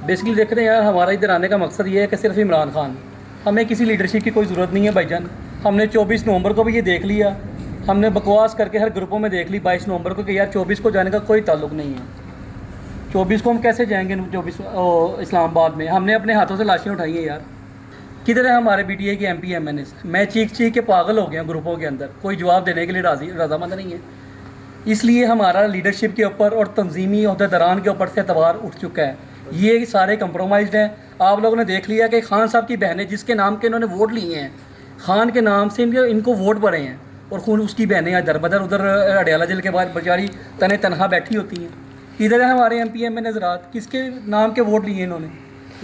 Basically देख रहे हैं यार, हमारा इधर आने का मकसद ये है कि सिर्फ इमरान खान, हमें किसी लीडरशिप की कोई ज़रूरत नहीं है भाईजान। हमने 24 नवंबर को भी ये देख लिया, हमने बकवास करके हर ग्रुपों में देख ली 22 नवंबर को कि यार 24 को जाने का कोई ताल्लुक नहीं है। 24 को हम कैसे जाएंगे 24 इस्लामाबाद में? हमने अपने हाथों से लाशें उठाई हैं यार। किधर है हमारे BTA के MP MNA? मैं चीख के पागल हो गया ग्रुपों के अंदर, कोई जवाब देने के लिए रजामंद नहीं है। इसलिए हमारा लीडरशिप के ऊपर और तंजीमी अहदेदारान के ऊपर से एतबार उठ चुका है। ये सारे कंप्रोमाइज्ड हैं। आप लोगों ने देख लिया कि खान साहब की बहनें जिसके नाम के इन्होंने वोट लिए हैं, खान के नाम से इनको वोट पड़े हैं, और खून उसकी बहनें आज दरबदर उधर अडियाला जेल के बाद बेचारी तने तनहा बैठी होती हैं। इधर है हमारे MP MNA हज़रात, किसके नाम के वोट लिए इन्होंने?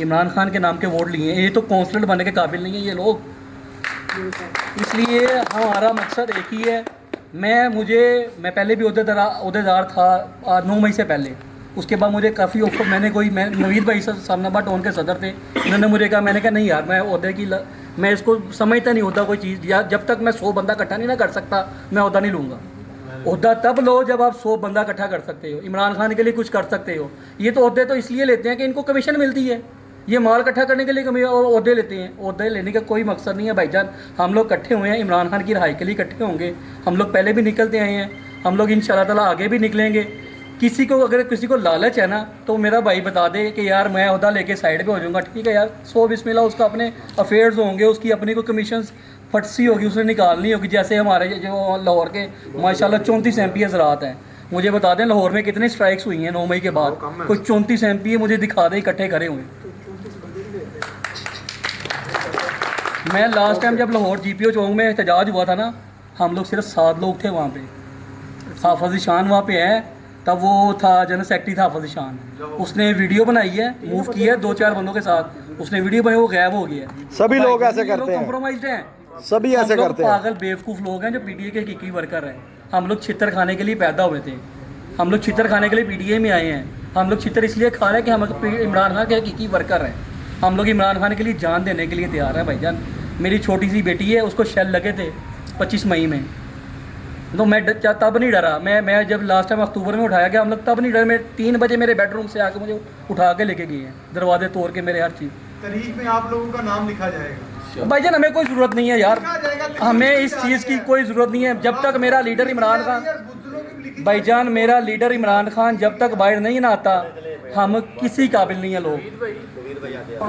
इमरान खान के नाम के वोट लिए हैं। ये तो काउंसलर बनने के काबिल नहीं है ये लोग। इसलिए हमारा मकसद एक ही है। मैं पहले भी अहदेदार था 9 मई से पहले। उसके बाद मुझे काफ़ी ऑफर, मैं नवीद भाई सामनाबाद टाउन के सदर थे, उन्होंने मुझे कहा, मैंने कहा नहीं यार, मैं इसको समझता नहीं होता कोई चीज़, या जब तक मैं 100 बंदा इकट्ठा नहीं ना कर सकता मैं ओहदा नहीं लूँगा। ओहदा तब लो जब आप 100 बंदा इकट्ठा कर सकते हो, इमरान खान के लिए कुछ कर सकते हो। ये तो ओहदे तो इसलिए लेते हैं कि इनको कमीशन मिलती है, ये माल इकट्ठा करने के लिए ओहदे लेते हैं। ओहदे लेने का कोई मकसद नहीं है भाईजान। हम लोग इकट्ठे हुए हैं इमरान खान की रिहाई के लिए इकट्ठे होंगे। हम लोग पहले भी निकलते आए हैं, हम लोग इंशाल्लाह ताला आगे भी निकलेंगे। अगर किसी को लालच है ना, तो मेरा भाई बता दे कि यार मैं ओहदा लेके साइड पे हो जाऊँगा, ठीक है यार, 100 बिस्मिल्लाह, उसका अपने अफेयर्स होंगे, उसकी अपनी कोई कमीशन फटसी होगी, उसने निकालनी होगी। जैसे हमारे जो लाहौर के माशाल्लाह 34 MP हज़रात हैं, मुझे बता दें लाहौर में कितनी स्ट्राइक्स हुई हैं 9 मई के बाद? कोई 34 MP मुझे दिखा दे इकट्ठे करे हुए। मैं लास्ट टाइम जब लाहौर GPO चौक में एहतजाज हुआ था ना, हम लोग सिर्फ 7 लोग थे वहाँ पे। हाफिज़ शान वहाँ पे है, तब वो था जनरल सेक्रेटरी था हाफिज़ शान। उसने वीडियो बनाई है, मूव की है 2-4 बंदों के साथ, उसने वीडियो बनाई, वो गायब हो गया। सभी लोग ऐसे करते हैं, कॉम्प्रोमाइज्ड हैं, सभी ऐसे करते हैं। पागल बेवकूफ़ लोग हैं जो PTA के हकीकी वर्कर हैं। हम लोग छितर खाने के लिए पैदा हुए थे, हम लोग छितर खाने के लिए PTA में आए हैं। हम लोग छितर इसलिए खा रहे हैं कि हम इमरान खान के हकीकी वर्कर हैं। हम लोग इमरान खान के लिए जान देने के लिए तैयार हैं भाईजान। मेरी छोटी सी बेटी है, उसको शेल लगे थे 25 मई में, तो मैं तब नहीं डरा। मैं जब लास्ट टाइम अक्टूबर में उठाया गया, हम लोग तब नहीं डरे। मैं 3 बजे मेरे बेडरूम से आके मुझे उठा के लेके गए हैं, दरवाजे तोड़ के मेरे हर चीज़। तारीख में आप लोगों का नाम लिखा जाएगा भाईजान। हमें कोई ज़रूरत नहीं है यार, हमें इस चीज़ की कोई ज़रूरत नहीं है। जब तक मेरा लीडर इमरान खान भाईजान, मेरा लीडर इमरान खान जब तक बाहर नहीं ना आता, हम किसी काबिल नहीं है लोग।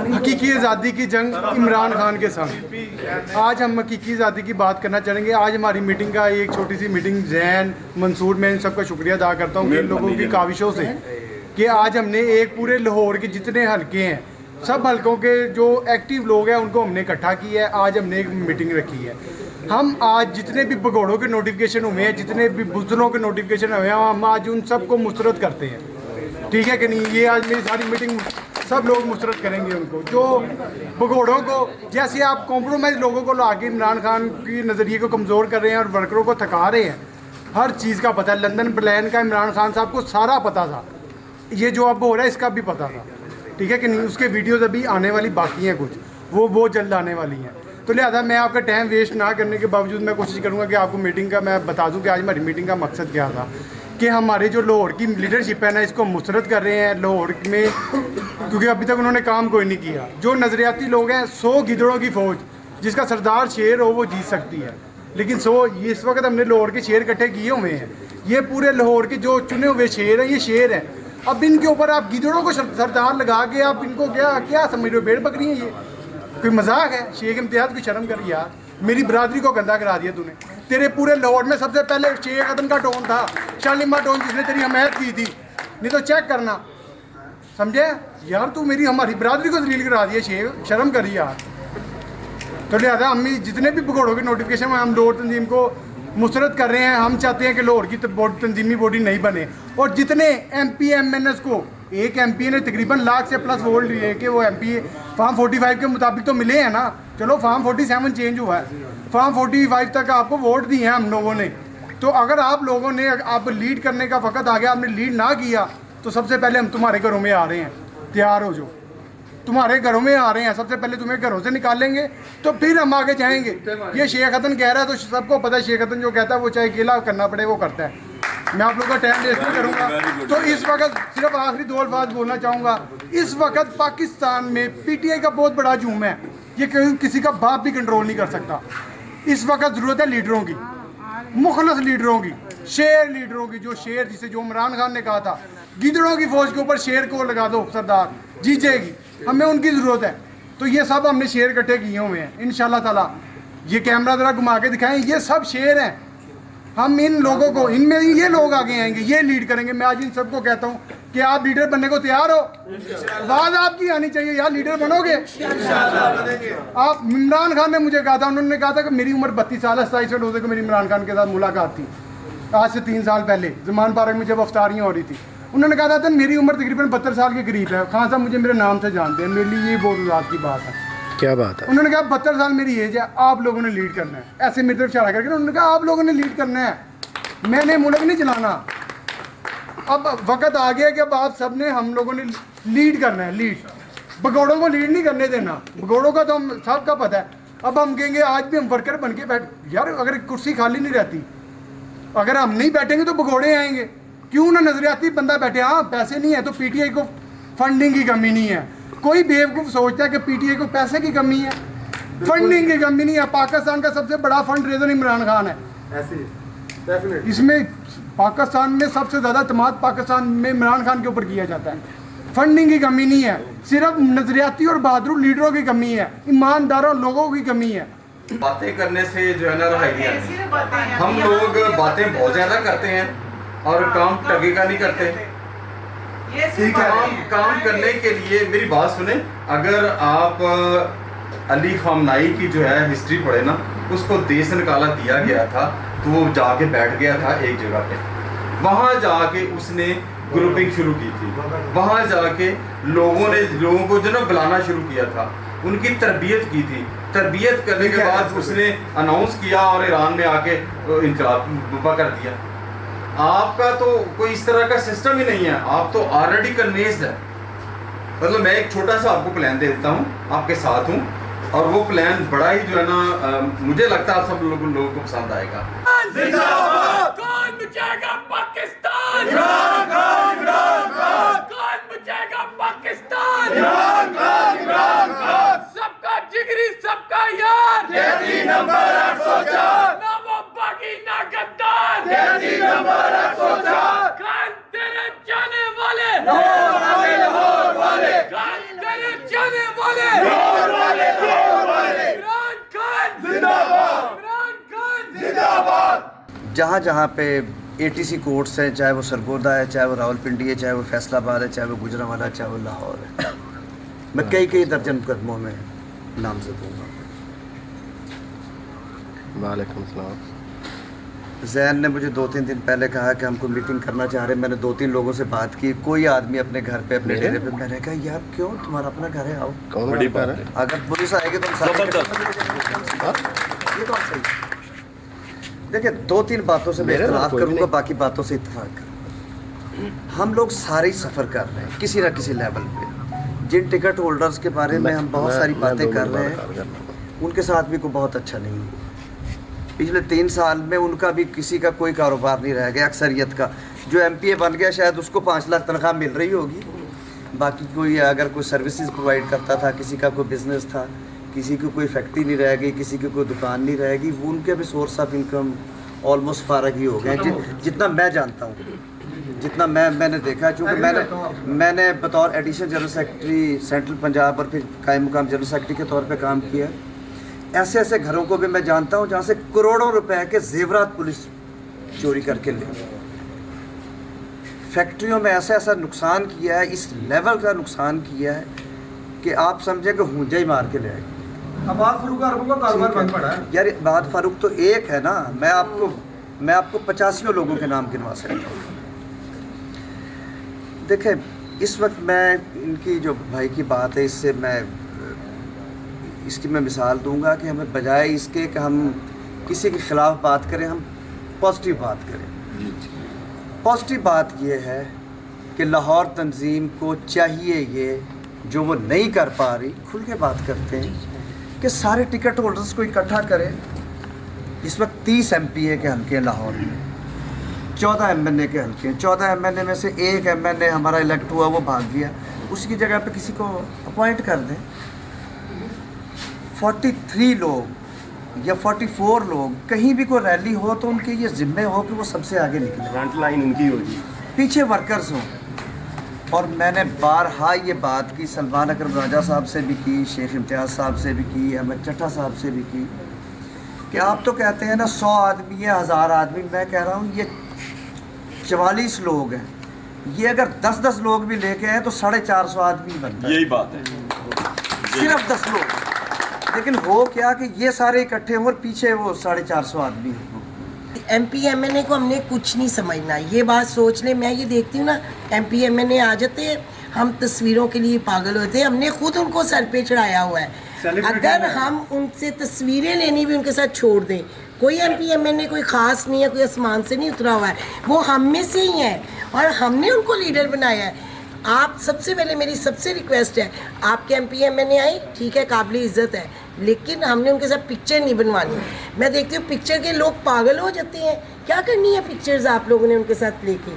हकीकी आज़ादी की जंग इमरान खान के संग। आज हम हकीकी आज़ादी की बात करना चाहेंगे। आज हमारी मीटिंग का एक छोटी सी मीटिंग, जैन मंसूर, मैं इन सबका शुक्रिया अदा करता हूँ इन लोगों की काविशों से कि आज हमने एक पूरे लाहौर के जितने हलके हैं, सब हलकों के जो एक्टिव लोग हैं उनको हमने इकट्ठा किया है। आज हमने एक मीटिंग रखी है। हम आज जितने भी भगोड़ों के नोटिफिकेशन हुए हैं, जितने भी बुज़दिलों के नोटिफिकेशन हुए हैं, हम आज उन सबको मुस्तरद करते हैं, ठीक है कि नहीं? ये आज मेरी सारी मीटिंग सब लोग मुस्तरद करेंगे उनको, जो भगोड़ों को, जैसे आप कॉम्प्रोमाइज़ लोगों को लाके इमरान खान की नज़रिए को कमज़ोर कर रहे हैं और वर्करों को थका रहे हैं। हर चीज़ का पता है, लंदन प्लान का इमरान खान साहब को सारा पता था, ये जो अब हो रहा है इसका भी पता था, ठीक है कि नहीं? उसके वीडियोज़ अभी आने वाली बाकी हैं, कुछ वो बहुत जल्द आने वाली हैं। तो लिहाजा मैं आपका टाइम वेस्ट ना करने के बावजूद मैं कोशिश करूँगा कि आपको मीटिंग का मैं बता दूँ कि आज हमारी मीटिंग का मकसद क्या था। कि हमारे जो लाहौर की लीडरशिप है ना, इसको मुस्तरद कर रहे हैं लाहौर में, क्योंकि अभी तक उन्होंने काम कोई नहीं किया। जो नज़रियाती लोग हैं, 100 गिदड़ों की फ़ौज, जिसका सरदार शेर हो वो जीत सकती है, लेकिन 100 इस वक्त हमने लाहौर के शेर इकट्ठे किए हुए हैं। ये पूरे लाहौर के जो चुने हुए शेर हैं, ये शेर हैं। अब इनके ऊपर आप गिदड़ों को सरदार लगा के आप इनको क्या समझ रहे हो? भेड़ बकरी है ये? कोई मजाक है? शेख इम्तियाज़ की शर्म कर यार, मेरी बरादरी को गंदा करा दिया तूने। तेरे पूरे लाहौर में सबसे पहले शेख अदन का टोन था, शालीमार टोन, जिसने तेरी हमायत की थी, नहीं तो चेक करना, समझे यार? तू हमारी बरादरी को जलील करा दिया शेख, शर्म करी यार। तो लिहाजा हम जितने भी भगोड़ों के नोटिफिकेशन में हम लाहौर तंजीम को मुस्तरद कर रहे हैं। हम चाहते हैं कि लाहौर की तंजीमी बॉडी नहीं बने, और जितने MP MNS को, एक MP ने तकरीबन लाख से प्लस वोट लिए कि वो MP फॉर्म 45 के मुताबिक तो मिले हैं ना, चलो फॉर्म 47 चेंज हुआ है, फॉर्म 45 तक आपको वोट दिए हैं हम लोगों ने। तो अगर आप लोगों ने, आप लीड करने का वक्त आ गया, आपने लीड ना किया, तो सबसे पहले हम तुम्हारे घरों में आ रहे हैं, तैयार हो जो, तुम्हारे घरों में आ रहे हैं, सबसे पहले तुम्हें घरों से निकालेंगे, तो फिर हम आगे जाएंगे। ये शेख हसन कह रहा है, तो सबको पता है शेख हसन जो कहता है वो चाहे गिला करना पड़े वो करता है। मैं आप लोगों का टाइम वेस्ट नहीं करूँगा। तो इस वक्त सिर्फ आखिरी 2 अल्फाज बोलना चाहूँगा। इस वक्त पाकिस्तान में PTI का बहुत बड़ा हजूम है, ये किसी का बाप भी कंट्रोल नहीं कर सकता। इस वक्त ज़रूरत है लीडरों की, मुखलस लीडरों की, शेर लीडरों की। जो शेर जिसे जो इमरान खान ने कहा था, गिदड़ों की फौज के ऊपर शेर को लगा दो सरदार, जीतेगी। हमें उनकी ज़रूरत है। तो ये सब हमने शेर इकट्ठे किए हुए हैं इंशाल्लाह ताला। ये कैमरा ज़रा घुमा के दिखाएं, ये सब शेर हैं। हम इन लोगों को, इनमें ये लोग आगे आएंगे, ये लीड करेंगे। मैं आज इन सबको कहता हूँ कि आप लीडर बनने को तैयार हो? आवाज़ आपकी आनी चाहिए यार, लीडर बनोगे। आप, इमरान खान ने मुझे कहा था, उन्होंने कहा था कि मेरी उम्र 32 साल है। 27 रोज़े को मेरी इमरान खान के साथ मुलाकात थी आज से 3 साल पहले, ज़मान पार्क में जब अफ्तारियाँ हो रही थी। उन्होंने कहा था मेरी उम्र तकरीबन 72 साल के करीब है। खान साहब मुझे मेरे नाम से जानते हैं, मेरे लिए ये बहुत उदास की बात है। क्या बात है? उन्होंने कहा 72 साल मेरी एज है, आप लोगों ने लीड करना है। ऐसे मेरी तरफ इशारा करके उन्होंने कहा आप लोगों ने लीड करना है, मैंने मुल्क नहीं चलाना। अब वक्त आ गया कि अब आप सब ने, हम लोगों ने लीड करना है। लीड, भगोड़ों को लीड नहीं करने देना। भगोड़ों का तो हम सबका पता है। अब हम कहेंगे आज भी हम वर्कर बन के बैठ, यार अगर कुर्सी खाली नहीं रहती, अगर हम नहीं बैठेंगे तो भगोड़े आएंगे। क्यों ना नजरियाती बंदा बैठे। हाँ, पैसे नहीं है तो PTI को फंडिंग की कमी नहीं है। कोई बेवकूफ़ सोचता है कि PTI को पैसे की कमी है, फंडिंग की कमी नहीं है। पाकिस्तान का सबसे बड़ा फंड रेजर इमरान खान है। इसमें पाकिस्तान में सबसे ज़्यादा इत्मीनान पाकिस्तान में इमरान खान के ऊपर किया जाता है। फंडिंग की कमी नहीं है, सिर्फ नजरियाती और बहादुर लीडरों की कमी है, ईमानदारों लोगों की कमी है। बातें करने से जो है ना रहाई नहीं आती। हम लोग बातें बहुत ज़्यादा करते हैं और काम टगेगा नहीं करते। काम करने के लिए मेरी बात सुने, अगर आप अली खामनाई की जो है हिस्ट्री पढ़े ना, उसको देश निकाला दिया गया था तो वो जाके बैठ गया था एक जगह पे। वहाँ जाके उसने ग्रुपिंग शुरू की थी, वहाँ जाके लोगों को जो ना बुलाना शुरू किया था, उनकी तरबियत की थी। तरबियत करने के बाद उसने अनाउंस किया और ईरान में आके इनकलाब कर दिया। आपका तो कोई इस तरह का सिस्टम ही नहीं है, आप तो ऑलरेडी कन्विंस्ड है। मतलब मैं एक छोटा सा आपको प्लान दे देता हूँ, आपके साथ हूँ, और वो प्लान बड़ा ही जो है ना मुझे लगता है आप सब लोगों को पसंद आएगा। कौन बचाएगा पाकिस्तान? कौन बचाएगा पाकिस्तान? सबका जिगरी, सबका यार, नंबर 804, ना वो बागी ना गद्दार, नंबर 804, खान तेरे जाने वाले, लाहौर वाले, खान तेरे जाने वाले, लाहौर वाले, इमरान खान जिंदाबाद, इमरान खान जिंदाबाद। जहाँ जहाँ पे ATC कोर्ट्स हैं, चाहे वो सरगोदा है, चाहे वो रावलपिंडी है, चाहे वो फैसलाबाद है, चाहे वो गुजरांवाला, चाहे वो लाहौर है, मैं कई दर्जन मुकदमों में नाम से दूंगा। वालेकुम सलाम। जैन ने मुझे 2-3 दिन पहले कहा कि हमको मीटिंग करना चाह रहे हैं। मैंने 2-3 लोगों से बात की, कोई आदमी अपने घर पे, अपने डेरे पे। मैंने कहा यार क्यों, तुम्हारा अपना घर है, आओ। कौन बड़ी बात है? अगर पुलिस आएगी तो हम सारे ये तो सही। देखिए 2-3 बातों से मैं इख्तिलाफ करूँगा, बाकी बातों से इत्तेफाक करूँगा। हम लोग सारे ही सफ़र कर रहे हैं किसी ना किसी लेवल पे। जिन टिकट होल्डर्स के बारे में हम बहुत सारी बातें कर रहे हैं, उनके साथ भी कोई बहुत अच्छा नहीं है। पिछले 3 साल में उनका भी किसी का कोई कारोबार नहीं रह गया। अक्सरियत का जो MPA बन गया, शायद उसको 5 लाख तनख्वाह मिल रही होगी। बाकी कोई अगर कोई सर्विसेज प्रोवाइड करता था, किसी का कोई बिज़नेस था, किसी की कोई फैक्ट्री नहीं रह गई, किसी की कोई दुकान नहीं रहेगी, वो उनके भी सोर्स ऑफ इनकम ऑलमोस्ट फारग ही हो गए। जितना मैं जानता हूँ, जितना मैंने देखा, चूँकि मैंने बतौर additional general secretary central Punjab और फिर कायम मुकाम जनरल सेक्रेटरी के तौर पे काम किया। ऐसे ऐसे घरों को भी मैं जानता हूँ जहाँ से करोड़ों रुपए के जेवरात पुलिस चोरी करके ले गई। फैक्ट्रियों में ऐसा ऐसा नुकसान किया है, इस लेवल का नुकसान किया है कि आप समझे कि हुंजा ही मार के ले आएगी। आबाद फारूक का कारोबार बंद पड़ा है यार। आबाद फारूक तो एक है ना, मैं आपको 85 लोगों के नाम गिनवा सकता हूँ। देखें, इस वक्त मैं इनकी जो भाई की बात है, इसकी मैं मिसाल दूंगा कि हमें बजाय इसके कि हम किसी के ख़िलाफ़ बात करें, हम पॉजिटिव बात करें। पॉजिटिव बात ये है कि लाहौर तंजीम को चाहिए, ये जो वो नहीं कर पा रही, खुल के बात करते हैं कि सारे टिकट होल्डर्स को इकट्ठा करें। इस वक्त 30 MPA के हल्के लाहौर में, 14 MNA के हल्के हैं। 14 MNA में से एक MNA हमारा इलेक्ट हुआ, वो भाग गया, उसकी जगह पे किसी को अपॉइंट कर दें। 43 लोग या 44 लोग कहीं भी कोई रैली हो तो उनके ये जिम्मे हो कि वो सबसे आगे निकले, फ्रंट लाइन उनकी होगी, पीछे वर्कर्स हों। और मैंने बारहा ये बात की, सलमान अकरम राजा साहब से भी की, शेख इम्तियाज़ साहब से भी की, अहमद चट्टा साहब से भी की, कि आप तो कहते हैं ना 100 आदमी या 1000 आदमी, मैं कह रहा हूँ ये 44 लोग हैं, ये अगर 10-10 लोग भी लेके आए तो 450 आदमी बनता है। यही बात है, सिर्फ 10 लोग, लेकिन हो क्या कि ये सारे इकट्ठे हो और पीछे वो 450 आदमी हो। MPMNA को हमने कुछ नहीं समझना, ये बात सोच ले। मैं ये देखती हूँ ना, MPMNA आ जाते हैं, हम तस्वीरों के लिए पागल होते हैं, हमने खुद उनको सर पे चढ़ाया हुआ है। अगर हम उनसे तस्वीरें लेनी भी उनके साथ छोड़ दें, कोई MPMNA कोई ख़ास नहीं है, कोई आसमान से नहीं उतरा हुआ है, वो हम में से ही है और हमने उनको लीडर बनाया है। आप सबसे पहले मेरी सबसे रिक्वेस्ट है, आपके MPMNA आई ठीक है, काबिल इज़्ज़त है, लेकिन हमने उनके साथ पिक्चर नहीं बनवानी। मैं देखती हूँ पिक्चर के लोग पागल हो जाते हैं, क्या करनी है पिक्चर्स आप लोगों ने उनके साथ लेके।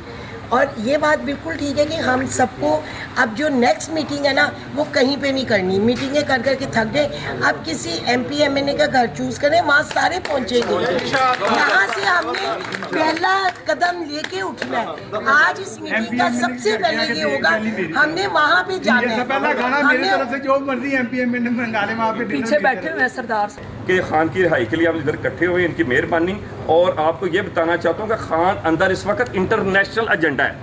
और ये बात बिल्कुल ठीक है कि हम सबको अब जो नेक्स्ट मीटिंग है ना, वो कहीं पे नहीं करनी, मीटिंगें कर करके थक गए। अब किसी MPMNA का घर चूज़ करें, वहाँ सारे पहुँचेंगे, यहाँ से हमने पहला कदम लेके उठना है। आज इस मीटिंग का सबसे पहले ये होगा, हमने वहाँ पे जाना है। पहला गाना मेरी तरफ से जो मर्जी MPMNA मंगा ले, वहाँ पे पीछे बैठे हुए हैं सरदार से कि खान की रिहाई के लिए हम इधर इकट्ठे हुए, इनकी मेहरबानी। और आपको ये बताना चाहता हूँ कि खान अंदर इस वक्त इंटरनेशनल एजेंडा है,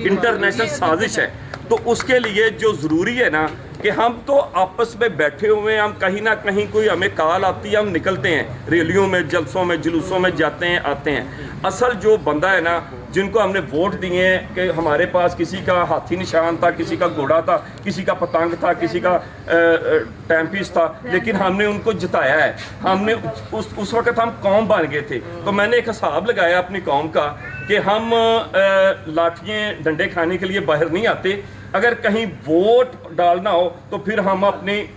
इंटरनेशनल साजिश है। तो उसके लिए जो ज़रूरी है ना कि हम तो आपस में बैठे हुए हैं, हम कहीं ना कहीं कोई हमें कॉल आती है, हम निकलते हैं रैलियों में, जलसों में, जुलूसों में जाते हैं, आते हैं। असल जो बंदा है ना, जिनको हमने वोट दिए हैं, कि हमारे पास किसी का हाथी निशान था, किसी का घोड़ा था, किसी का पतंग था, किसी का टैंपीस था, लेकिन हमने उनको जिताया है। हमने उस वक्त हम कौम बन गए थे। तो मैंने एक हिसाब लगाया अपनी कौम का कि हम लाठियाँ डंडे खाने के लिए बाहर नहीं आते। अगर कहीं वोट डालना हो तो फिर हम अपनी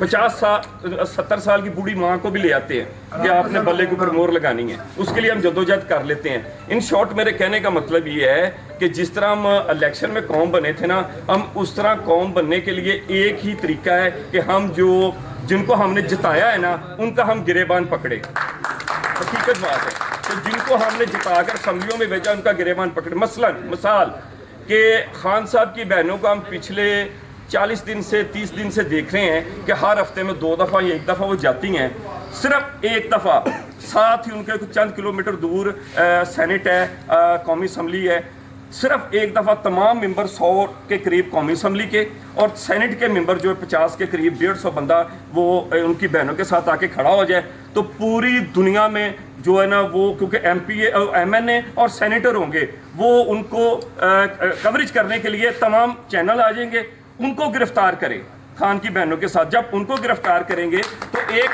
50-70 साल की बूढ़ी माँ को भी ले आते हैं कि आपने बल्ले के ऊपर मोहर लगानी है, उसके लिए हम जद्दोजहद कर लेते हैं। इन शॉर्ट मेरे कहने का मतलब ये है कि जिस तरह हम इलेक्शन में कौम बने थे ना, हम उस तरह कौम बनने के लिए एक ही तरीका है कि हम जिनको हमने जिताया है ना, उनका हम गिरेबान पकड़े। हकीकत बात है, तो जिनको हमने जिताकर असम्बलियों में भेजा, उनका गिरेबान पकड़े। मिसाल कि खान साहब की बहनों को हम पिछले 40 दिन से 30 दिन से देख रहे हैं कि हर हफ्ते में 2 दफ़ा या 1 दफ़ा वो जाती हैं। सिर्फ 1 दफ़ा, साथ ही उनके कुछ चंद किलोमीटर दूर सेनेट है, कौमी असम्बली है। सिर्फ 1 दफ़ा तमाम मेंबर 100 के करीब कौमी असम्बली के और सेनेट के मेंबर जो है 50 के करीब, 150 बंदा वो उनकी बहनों के साथ आके खड़ा हो जाए, तो पूरी दुनिया में जो है ना वो, क्योंकि MNA और सेनेटर होंगे, वो उनको कवरेज करने के लिए तमाम चैनल आ जाएंगे, उनको गिरफ्तार करें खान की बहनों के साथ। जब उनको गिरफ्तार करेंगे तो एक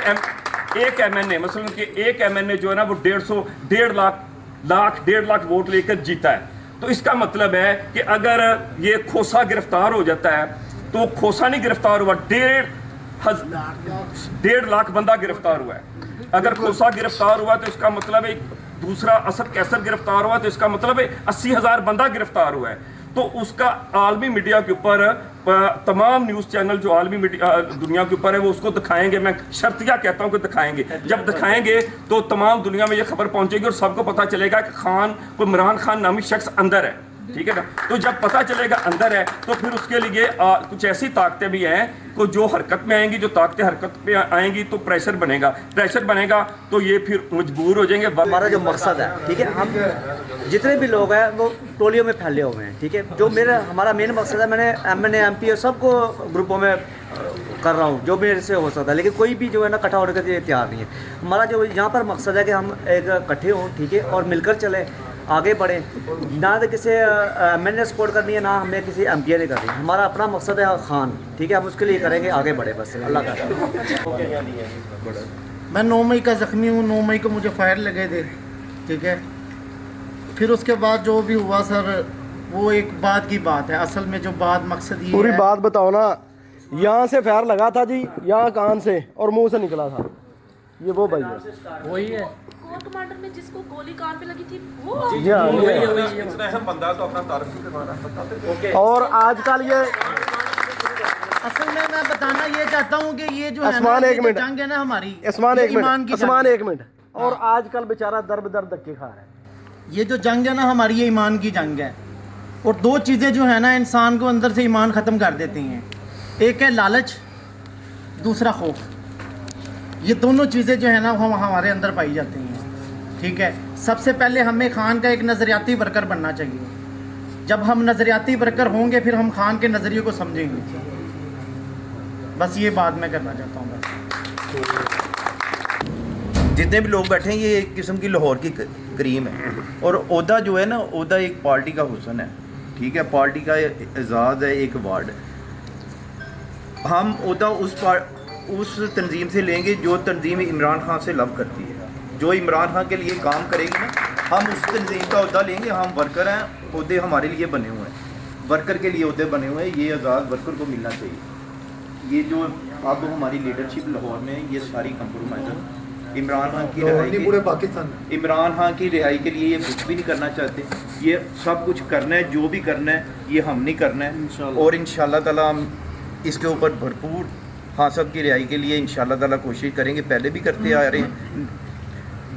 MNA, मसलन कि एक MNA जो है ना वो 1.5 लाख वोट लेकर जीता है। तो इसका मतलब है कि अगर ये खोसा गिरफ्तार हो जाता है, तो खोसा नहीं गिरफ्तार हुआ, 1.5 लाख बंदा गिरफ्तार हुआ है। अगर खोसा गिरफ्तार हुआ तो इसका मतलब है, दूसरा असद कैसर गिरफ्तार हुआ तो इसका मतलब है 80,000 बंदा गिरफ्तार हुआ है। तो उसका आलमी मीडिया के ऊपर तमाम न्यूज़ चैनल जो आलमी मीडिया दुनिया के ऊपर है, वो उसको दिखाएंगे। मैं शर्तिया कहता हूँ कि दिखाएंगे। जब दिखाएंगे तो तमाम दुनिया में ये खबर पहुंचेगी और सबको पता चलेगा कि कोई इमरान खान नामी शख्स अंदर है, ठीक है ना। तो जब पता चलेगा अंदर है, तो फिर उसके लिए कुछ ऐसी ताकतें भी हैं को जो हरकत में आएंगी, जो ताकतें हरकत पे आएंगी तो प्रेशर बनेगा तो ये फिर मजबूर हो जाएंगे। हमारा जो मकसद है, ठीक है, हम जितने भी लोग हैं वो टोलियों में फैले हुए हैं, ठीक है। जो हमारा मेन मकसद है, मैंने MNA MP सबको ग्रुपों में कर रहा हूँ जो मेरे से हो सकता है, लेकिन कोई भी जो है ना इकट्ठा होने के लिए तैयार नहीं है। हमारा जो यहाँ पर मकसद है कि हम एक इकट्ठे हों, ठीक है, और मिलकर चले, आगे बढ़े। ना तो किसी MNA सपोर्ट करनी है, ना हमें किसी MPA करनी है। हमारा अपना मकसद है खान, ठीक है, हम उसके लिए करेंगे, आगे बढ़े, बस अल्लाह का। मैं 9 मई का ज़ख्मी हूँ, 9 मई को मुझे फायर लगे थे, ठीक है। फिर उसके बाद जो भी हुआ सर, वो एक बात की बात है। असल में जो बात मकसद ये पूरी है, बात बताओ ना। यहाँ से फायर लगा था जी, यहाँ कान से और मुंह से निकला था। ये वो भाई है, वही है। कोर कमांडर में जिसको गोली कान पे लगी थी वो जी हाँ, इतना अहम बंदा तो अपना तारुफ क्यों करवाना बताते। और आजकल ये असल में मैं बताना ये चाहता हूँ कि ये जो है आसमान ना, एक ये जो मिनट। जंग है ना हमारी, आसमान ये एक ईमान मिनट की आसमान जंग है। एक मिनट और आजकल बेचारा दर दर धक्के खा रहा है। ये जो जंग है ना हमारी, ये ईमान की जंग है। और दो चीज़ें जो है ना इंसान को अंदर से ईमान ख़त्म कर देती हैं, एक है लालच, दूसरा खौफ। ये दोनों चीज़ें जो है ना हम हमारे अंदर पाई जाती हैं। ठीक है, सबसे पहले हमें खान का एक नज़रियाती वर्कर बनना चाहिए। जब हम नज़रियाती वर्कर होंगे फिर हम खान के नज़रिए को समझेंगे। बस ये बात मैं करना चाहता हूँ। जितने भी लोग बैठे हैं ये एक किस्म की लाहौर की करीम है और ओहदा जो है ना, ओहदा एक पार्टी का हुस्न है। ठीक है, पार्टी का एजाज़ है, एक अवार्ड है। हम ओहदा उस तंजीम से लेंगे जो तंजीम इमरान खान से लव करती है, जो इमरान खान के लिए काम करेगी ना, हम उस तंजीम का ओहदा लेंगे। हम वर्कर हैं, ओहदे हमारे लिए बने हुए हैं, वर्कर के लिए ओहदे बने हुए हैं। ये एजाज़ वर्कर को मिलना चाहिए। ये जो अब हमारी लीडरशिप लाहौर में, ये सारी कंप्रोमाइज़ इमरान खान की रिहाई, पूरे पाकिस्तान इमरान खान की रिहाई के लिए ये कुछ भी नहीं करना चाहते। ये सब कुछ करना है, जो भी करना है ये हम नहीं करना है। और इंशाल्लाह ताला हम इसके ऊपर भरपूर हाँ सब की रिहाई के लिए इंशाल्लाह ताला कोशिश करेंगे। पहले भी करते आ रहे हैं,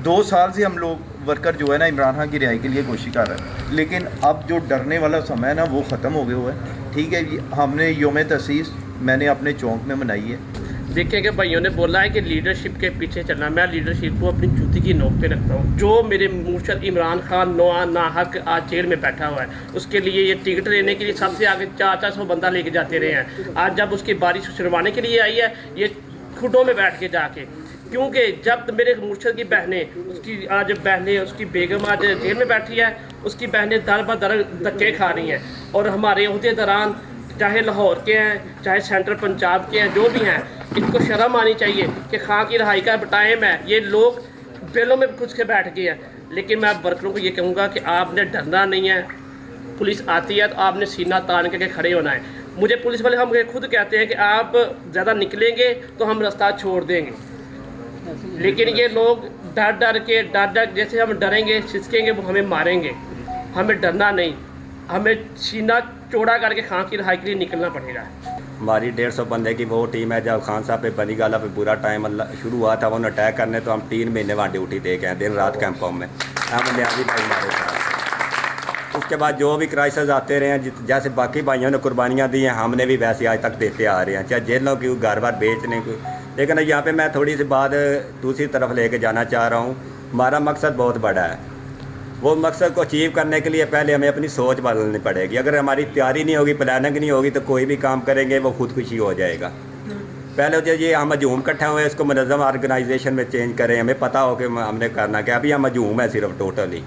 2 साल से हम लोग वर्कर जो है ना इमरान खान की रिहाई के लिए कोशिश कर रहे हैं। लेकिन अब जो डरने वाला समय है ना वो ख़त्म हो गया हुआ है। ठीक है, हमने योम तसीस मैंने अपने चौंक में मनाई है। देखिए कि भाइयों ने बोला है कि लीडरशिप के पीछे चलना, मैं लीडरशिप को अपनी जूती की नोक पे रखता हूँ। जो मेरे मुर्शद इमरान खान नाहक आज जेल में बैठा हुआ है, उसके लिए ये टिकट लेने के लिए सबसे आगे 400 बंदा लेके जाते रहे हैं। आज जब उसकी बारी छुड़वाने के लिए आई है, ये खुडों में बैठ के जाके, क्योंकि जब मेरे मुर्शद की बहनें, उसकी आज बहनें, उसकी बेगम आज जेल में बैठी है, उसकी बहनें दर बदर धक्के खा रही हैं। और हमारे अहदेदारान चाहे लाहौर के हैं, चाहे सेंट्रल पंजाब के हैं, जो भी हैं, इनको शर्म आनी चाहिए कि खां की रिहाई का टाइम है। ये लोग बेलों में घुस के बैठ गए हैं। लेकिन मैं वर्करों को ये कहूँगा कि आपने डरना नहीं है। पुलिस आती है तो आपने सीना तान के खड़े होना है। मुझे पुलिस वाले हम खुद कहते हैं कि आप ज़्यादा निकलेंगे तो हम रास्ता छोड़ देंगे, लेकिन ये लोग डर जैसे हम डरेंगे, सिसकेंगे, वो हमें मारेंगे। हमें डरना नहीं, हमें सीना चौड़ा करके खान की रिहाई के लिए निकलना पड़ेगा। हमारी 150 बंदे की वो टीम है। जब खान साहब पे बनी गाला पे पूरा टाइम शुरू हुआ था उन्होंने अटैक करने, तो हम 3 महीने वहाँ ड्यूटी दे के हैं, दिन रात कैंपों में। हम न्याजी भाई हमारे साथ। उसके बाद जो भी क्राइसिस आते रहे हैं, जैसे बाकी भाइयों ने कुर्बानियाँ दी हैं, हमने भी वैसे आज तक देते आ रहे हैं, चाहे जेलों की घर बार बेचने की। लेकिन यहाँ पे मैं थोड़ी सी बात दूसरी तरफ लेके जाना चाह रहा हूँ। हमारा मकसद बहुत बड़ा है। वो मकसद को अचीव करने के लिए पहले हमें अपनी सोच बदलनी पड़ेगी। अगर हमारी तैयारी नहीं होगी, प्लानिंग नहीं होगी, तो कोई भी काम करेंगे वो खुदकुशी हो जाएगा। पहले जो ये हम हजूम इकट्ठा हुए इसको मुनज़्ज़म ऑर्गेनाइजेशन में चेंज करें। हमें पता हो कि हमने करना क्या। अभी हम हजूम है सिर्फ टोटली।